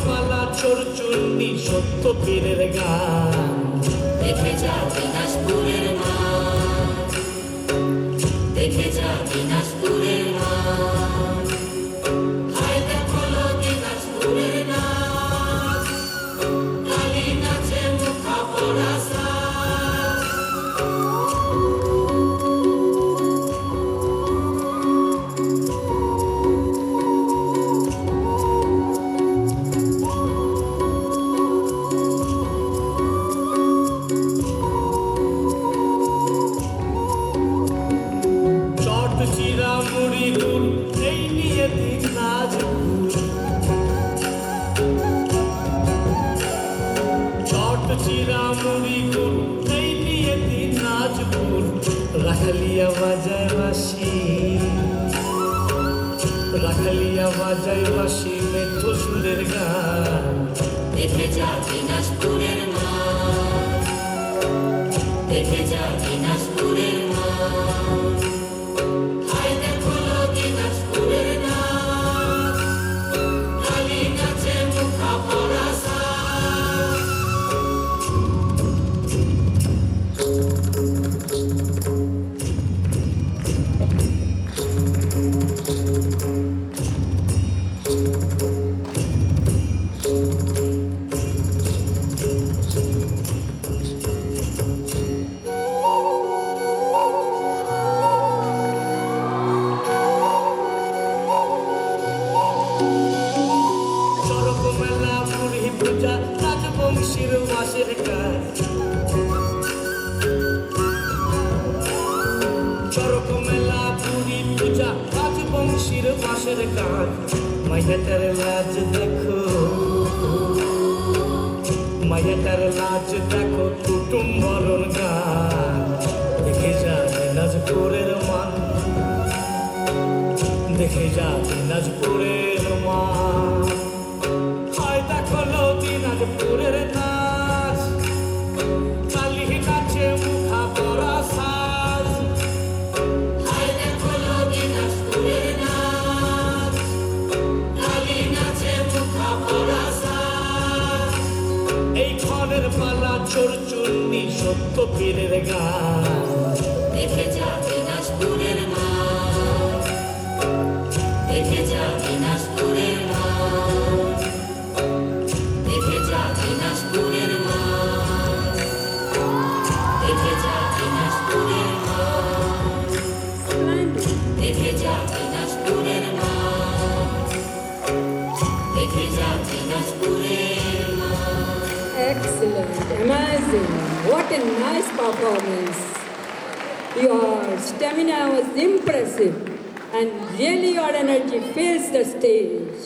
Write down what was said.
পালা চোর চুন্নি সত্য পীরের গান। দেখে যা দিনাজপুরের মাঠ, দেখে যা দিনাজপুরের মাঠ। হায় দেখো লো দিনাজপুরের নাচ, কালী নাচে মুখা পড়া সাজ। চট চিরা মুড়ি গুড় এই নিয়ে দিনাজপুর। চট চিরা মুড়ি গুড় এই নিয়ে দিনাজপুর। রাখালিয়া বাজায় বাঁশি, রাখালিয়া বাজায় বাঁশি মেঠো সুরের গান। দেখে যা দিনাজপুরের মাঠ, দেখে যা দিনাজপুরের মাঠ। হায় দেখো লো দিনাজপুরের নাচ, কালী নাচে মুখা পড়া সাজ। চরক মেলা মুড়ি পূজা রাজবংশীর মাসের কাজ। চরক মেলা মুড়ি পূজা রাজবংশীর মাসের কাজ। মাইয়াটার লাজ দেখো, মাইয়াটার লাজ দেখো কুটুম বরণ গান। দেখে যা দিনাজপুরের মান, দেখে যা দিনাজপুরের মান। হায় দেখো লো দিনাজপুরের নাচ, কালী নাচে মুখা পরা সাজ। হায় দেখো লো দিনাজপুরের নাচ, কালী নাচে মুখা পড়া সাজ। এই ক্ষণের পালা চোর চুন্নি সত্য পীরের গান। দেখে যা দিনাজপুরের মাঠ, দেখে যা দিনাজপুরের মাঠ। দেখে যা দিনাজপুরের মাঠ, দেখে যা দিনাজপুরের মাঠ। দেখে যা দিনাজপুরের মাঠ, দেখে যা দিনাজপুরের মাঠ। Excellent, amazing. What a nice performance. Your stamina was impressive and really your energy fills the stage.